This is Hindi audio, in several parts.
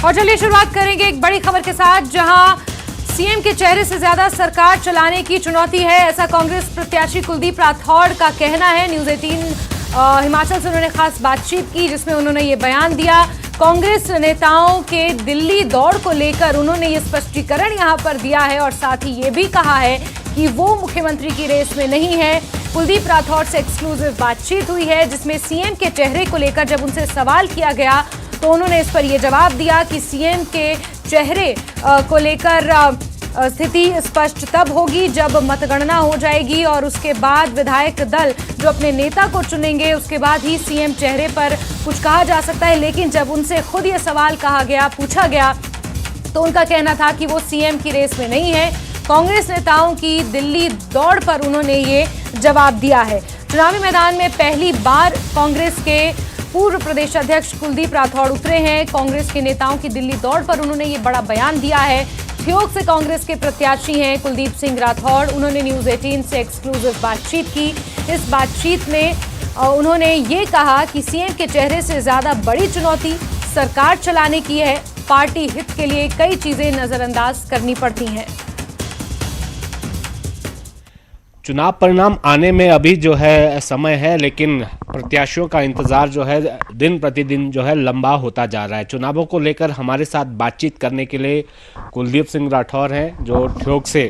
और चलिए शुरुआत करेंगे एक बड़ी खबर के साथ, जहां सीएम के चेहरे से ज्यादा सरकार चलाने की चुनौती है, ऐसा कांग्रेस प्रत्याशी कुलदीप राठौड़ का कहना है। न्यूज 18 हिमाचल से उन्होंने खास बातचीत की, जिसमें उन्होंने ये बयान दिया। कांग्रेस नेताओं के दिल्ली दौड़ को लेकर उन्होंने ये स्पष्टीकरण यहां पर दिया है और साथ ही ये भी कहा है कि वो मुख्यमंत्री की रेस में नहीं है। कुलदीप राठौड़ से एक्सक्लूसिव बातचीत हुई है, जिसमें सीएम के चेहरे को लेकर जब उनसे सवाल किया गया तो उन्होंने इस पर यह जवाब दिया कि सीएम के चेहरे को लेकर स्थिति स्पष्ट तब होगी जब मतगणना हो जाएगी और उसके बाद विधायक दल जो अपने नेता को चुनेंगे, उसके बाद ही सीएम चेहरे पर कुछ कहा जा सकता है। लेकिन जब उनसे खुद ये सवाल पूछा गया तो उनका कहना था कि वो सीएम की रेस में नहीं है। कांग्रेस नेताओं की दिल्ली दौड़ पर उन्होंने ये जवाब दिया है। चुनावी मैदान में पहली बार कांग्रेस के पूर्व प्रदेश अध्यक्ष कुलदीप राठौड़ उतरे हैं। कांग्रेस के नेताओं की दिल्ली दौड़ पर उन्होंने ये बड़ा बयान दिया है। ठियोग से कांग्रेस के प्रत्याशी हैं कुलदीप सिंह राठौड़। उन्होंने न्यूज 18 से एक्सक्लूसिव बातचीत की। इस बातचीत में उन्होंने ये कहा कि सीएम के चेहरे से ज्यादा बड़ी चुनौती सरकार चलाने की है। पार्टी हित के लिए कई चीजें नजरअंदाज करनी पड़ती हैं। चुनाव परिणाम आने में अभी जो है समय है, लेकिन प्रत्याशियों का इंतजार जो है दिन प्रतिदिन जो है लंबा होता जा रहा है। चुनावों को लेकर हमारे साथ बातचीत करने के लिए कुलदीप सिंह राठौड़ हैं, जो ठियोग से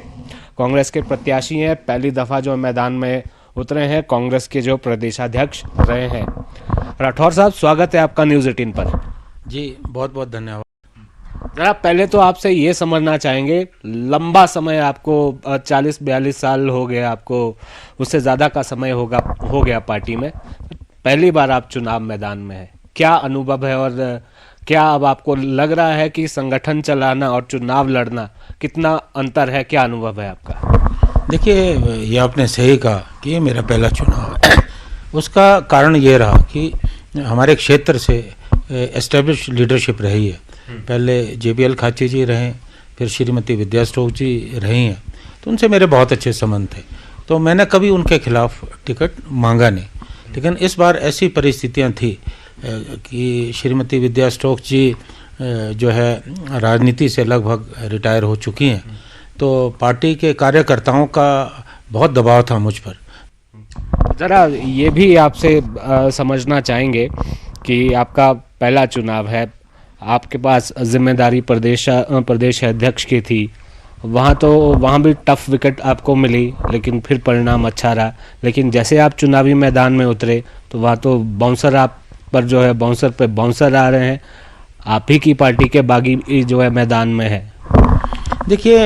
कांग्रेस के प्रत्याशी हैं। पहली दफ़ा जो मैदान में उतरे हैं, कांग्रेस के जो प्रदेशाध्यक्ष रहे हैं। राठौड़ साहब, स्वागत है आपका न्यूज़ 18 पर। जी बहुत बहुत धन्यवाद। जरा पहले तो आपसे ये समझना चाहेंगे, लंबा समय आपको 40-42 साल हो गए, आपको उससे ज़्यादा का समय हो गया पार्टी में। पहली बार आप चुनाव मैदान में हैं, क्या अनुभव है और क्या अब आपको लग रहा है कि संगठन चलाना और चुनाव लड़ना कितना अंतर है, क्या अनुभव है आपका? देखिए, ये आपने सही कहा कि ये मेरा पहला चुनाव है। उसका कारण ये रहा कि हमारे क्षेत्र से एस्टेब्लिश लीडरशिप रही है। पहले JBL खाची जी रहे, फिर श्रीमती विद्या स्टोक जी रही हैं, तो उनसे मेरे बहुत अच्छे संबंध थे। तो मैंने कभी उनके खिलाफ टिकट मांगा नहीं। लेकिन इस बार ऐसी परिस्थितियां थी कि श्रीमती विद्या स्टोक जी जो है राजनीति से लगभग रिटायर हो चुकी हैं, तो पार्टी के कार्यकर्ताओं का बहुत दबाव था मुझ पर। ज़रा ये भी आपसे समझना चाहेंगे कि आपका पहला चुनाव है, आपके पास जिम्मेदारी प्रदेश अध्यक्ष की थी। वहाँ भी टफ विकेट आपको मिली, लेकिन फिर परिणाम अच्छा रहा। लेकिन जैसे आप चुनावी मैदान में उतरे तो वहाँ तो बाउंसर आप पर जो है बाउंसर आ रहे हैं। आप ही की पार्टी के बागी जो है मैदान में है। देखिए,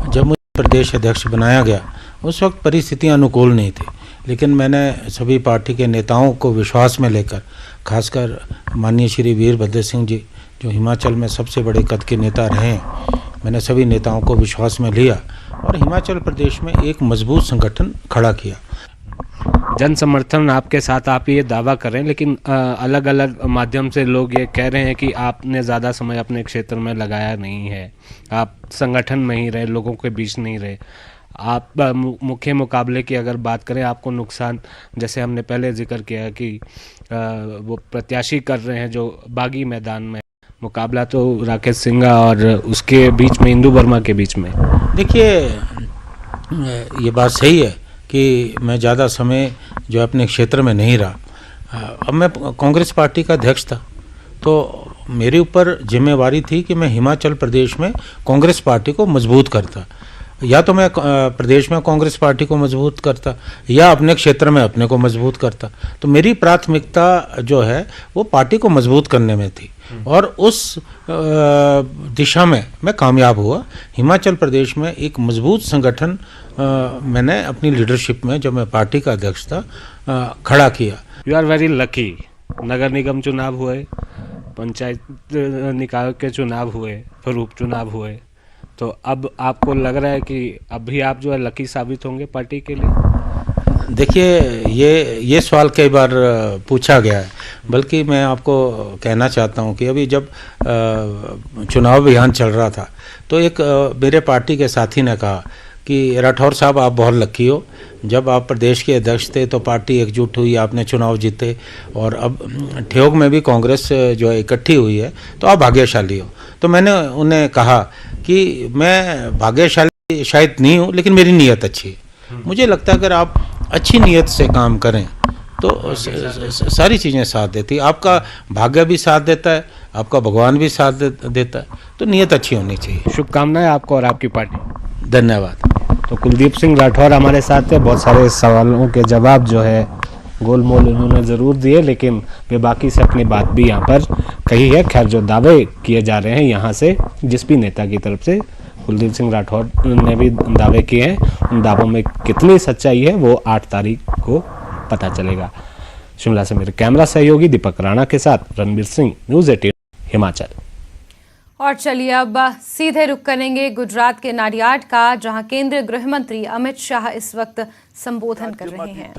जब मुझे प्रदेश अध्यक्ष बनाया गया उस वक्त परिस्थितियाँ अनुकूल नहीं थी, लेकिन मैंने सभी पार्टी के नेताओं को विश्वास में लेकर, खासकर माननीय श्री वीरभद्र सिंह जी जो हिमाचल में सबसे बड़े कद के नेता रहे हैं, मैंने सभी नेताओं को विश्वास में लिया और हिमाचल प्रदेश में एक मजबूत संगठन खड़ा किया। जन समर्थन आपके साथ, आप ये दावा कर रहे हैं, लेकिन अलग अलग माध्यम से लोग ये कह रहे हैं कि आपने ज़्यादा समय अपने क्षेत्र में लगाया नहीं है, आप संगठन में ही रहे, लोगों के बीच नहीं रहे। आप मुख्य मुकाबले की अगर बात करें, आपको नुकसान, जैसे हमने पहले जिक्र किया कि वो प्रत्याशी कर रहे हैं जो बागी मैदान में, मुकाबला तो राकेश सिंघा और उसके बीच में इंदु वर्मा के बीच में। देखिए, ये बात सही है कि मैं ज़्यादा समय जो अपने क्षेत्र में नहीं रहा। अब मैं कांग्रेस पार्टी का अध्यक्ष था, तो मेरे ऊपर जिम्मेवारी थी कि मैं हिमाचल प्रदेश में कांग्रेस पार्टी को मजबूत करता। या तो मैं प्रदेश में कांग्रेस पार्टी को मजबूत करता या अपने क्षेत्र में अपने को मजबूत करता। तो मेरी प्राथमिकता जो है वो पार्टी को मजबूत करने में थी और उस दिशा में मैं कामयाब हुआ। हिमाचल प्रदेश में एक मजबूत संगठन मैंने अपनी लीडरशिप में, जब मैं पार्टी का अध्यक्ष था, खड़ा किया। You are very lucky. नगर निगम चुनाव हुए, पंचायत निकाय के चुनाव हुए, फिर उपचुनाव हुए, तो अब आपको लग रहा है कि अब भी आप जो है लकी साबित होंगे पार्टी के लिए? देखिए, ये सवाल कई बार पूछा गया है, बल्कि मैं आपको कहना चाहता हूं कि अभी जब चुनाव अभियान चल रहा था तो एक मेरे पार्टी के साथी ने कहा कि राठौर साहब आप बहुत लकी हो, जब आप प्रदेश के अध्यक्ष थे तो पार्टी एकजुट हुई, आपने चुनाव जीते, और अब ठियोग में भी कांग्रेस जो है इकट्ठी हुई है, तो आप भाग्यशाली हो। तो मैंने उन्हें कहा कि मैं भाग्यशाली शायद नहीं हूँ, लेकिन मेरी नीयत अच्छी है। मुझे लगता है अगर आप अच्छी नीयत से काम करें तो सारी चीज़ें साथ देती। आपका भाग्य भी साथ देता है, आपका भगवान भी साथ देता है, तो नीयत अच्छी होनी चाहिए। शुभकामनाएं आपको और आपकी पार्टी। धन्यवाद। तो कुलदीप सिंह राठौर हमारे साथ थे। बहुत सारे सवालों के जवाब जो है गोलमोल उन्होंने ज़रूर दिए, लेकिन वे बाकी से अपनी बात भी यहाँ पर कही है। खैर, जो दावे किए जा रहे हैं यहाँ से जिस भी नेता की तरफ से, कुलदीप सिंह राठौर ने भी दावे किए हैं, उन दावों में कितनी सच्चाई है वो 8 तारीख को पता चलेगा। शिमला से मेरे कैमरा सहयोगी दीपक राणा के साथ रणबीर सिंह, न्यूज़ 18 हिमाचल। और चलिए अब सीधे रुख करेंगे गुजरात के नाडियाड का, जहां केंद्रीय गृह मंत्री अमित शाह इस वक्त संबोधन कर रहे हैं।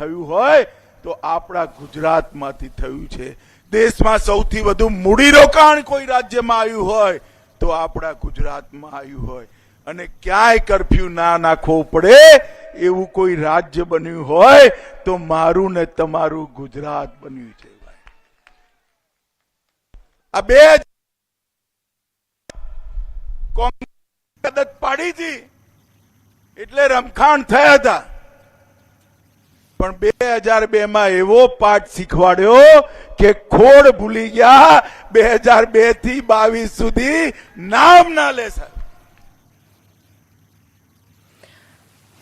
तो आपड़ा गुजरात मांथी थयुं छे। देश में सौथी वधु मूडीरोकाण कोई राज्य में आयु होय तो आपड़ा गुजरात में आयु होय, अने क्यांय कर्फ्यू ना नाखवो पड़े एवं कोई राज्य बन्यु होय तो मारू ने तमारू गुजरात बन्यु छे। आ बे कांग्रेस आदत पाड़ी थी એટલે રમખાણ થયા હતા, પણ 2002 માં એવો પાઠ શીખવાડ્યો કે ખોડ ભૂલી ગયા, 2002 થી 22 સુધી નામ ના લે સર।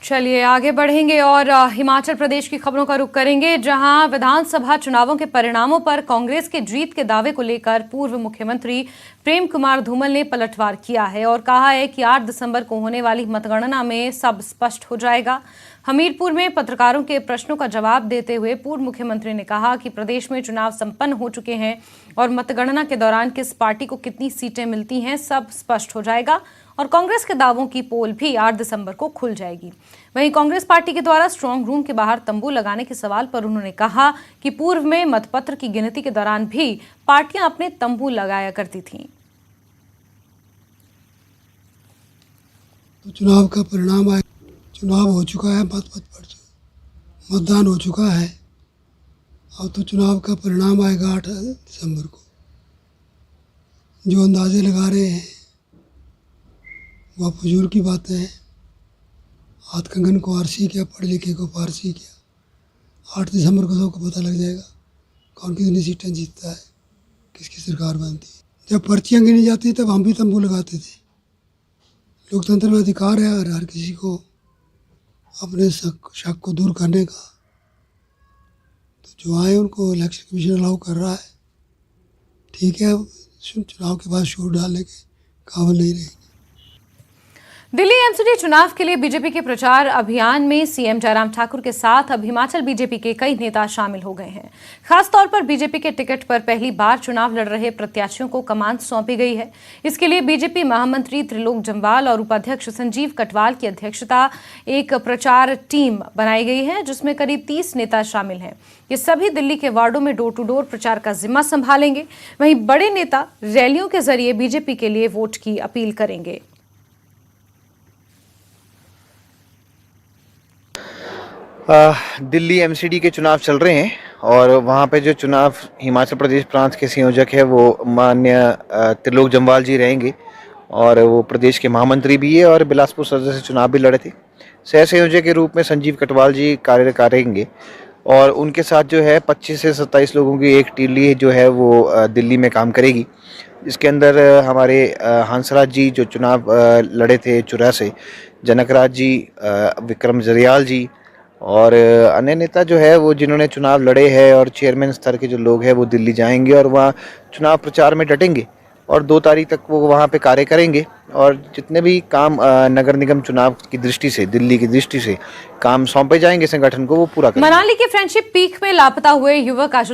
चलिए आगे बढ़ेंगे और हिमाचल प्रदेश की खबरों का रुख करेंगे, जहां विधानसभा चुनावों के परिणामों पर कांग्रेस के जीत के दावे को लेकर पूर्व मुख्यमंत्री प्रेम कुमार धूमल ने पलटवार किया है और कहा है कि 8 दिसंबर को होने वाली मतगणना में सब स्पष्ट हो जाएगा। हमीरपुर में पत्रकारों के प्रश्नों का जवाब देते हुए पूर्व मुख्यमंत्री ने कहा कि प्रदेश में चुनाव संपन्न हो चुके हैं और मतगणना के दौरान किस पार्टी को कितनी सीटें मिलती हैं सब स्पष्ट हो जाएगा और कांग्रेस के दावों की पोल भी 8 दिसंबर को खुल जाएगी। वहीं कांग्रेस पार्टी के द्वारा स्ट्रांग रूम के बाहर तंबू लगाने के सवाल पर उन्होंने कहा कि पूर्व में मतपत्र की गिनती के दौरान भी पार्टियां अपने तंबू लगाया करती थीं। तो चुनाव का परिणाम आए, चुनाव हो चुका है, मतदान हो चुका है, अब तो चुनाव का परिणाम आएगा 8 दिसंबर को। जो अंदाजे लगा रहे हैं वह फजूल की बातें हैं। हाथ कंगन को आरसी किया, पढ़े लिखे को पारसी किया। 8 दिसंबर को सबको पता लग जाएगा कौन कितनी सीटें जीतता है, किसकी सरकार बनती है। जब पर्चियाँ गिनी जाती तब हम भी तंबू लगाते थे। लोकतंत्र में अधिकार है हर किसी को अपने शक को दूर करने का। तो जो आए उनको इलेक्शन कमीशन अलाउ कर रहा है, ठीक है। चुनाव के बाद शोर डालने के काबिल नहीं रहेगी। दिल्ली एमसीडी चुनाव के लिए बीजेपी के प्रचार अभियान में सीएम जयराम ठाकुर के साथ अब हिमाचल बीजेपी के कई नेता शामिल हो गए हैं। खासतौर पर बीजेपी के टिकट पर पहली बार चुनाव लड़ रहे प्रत्याशियों को कमान सौंपी गई है। इसके लिए बीजेपी महामंत्री त्रिलोक जम्वाल और उपाध्यक्ष संजीव कटवाल की अध्यक्षता एक प्रचार टीम बनाई गई है, जिसमें करीब 30 नेता शामिल हैं। ये सभी दिल्ली के वार्डों में डोर टू डोर प्रचार का जिम्मा संभालेंगे। वहीं बड़े नेता रैलियों के जरिए बीजेपी के लिए वोट की अपील करेंगे। दिल्ली एमसीडी के चुनाव चल रहे हैं और वहाँ पे जो चुनाव हिमाचल प्रदेश प्रांत के संयोजक है वो माननीय त्रिलोक जम्वाल जी रहेंगे और वो प्रदेश के महामंत्री भी है और बिलासपुर सदर से चुनाव भी लड़े थे। सह संयोजक के रूप में संजीव कटवाल जी कार्य करेंगे और उनके साथ जो है 25 से 27 लोगों की एक टीम जो है वो दिल्ली में काम करेगी। इसके अंदर हमारे हंसराज जी जो चुनाव लड़े थे चुरा से, जनकराज जी, विक्रम जरियाल जी और अन्य नेता जो है वो जिन्होंने चुनाव लड़े हैं और चेयरमैन स्तर के जो लोग हैं वो दिल्ली जाएंगे और वहाँ चुनाव प्रचार में डटेंगे और 2 तारीख तक वो वहाँ पे कार्य करेंगे और जितने भी काम नगर निगम चुनाव की दृष्टि से, दिल्ली की दृष्टि से काम सौंपे जाएंगे संगठन को, वो पूरा करेंगे। मनाली के फ्रेंडशिप पीक में लापता हुए युवक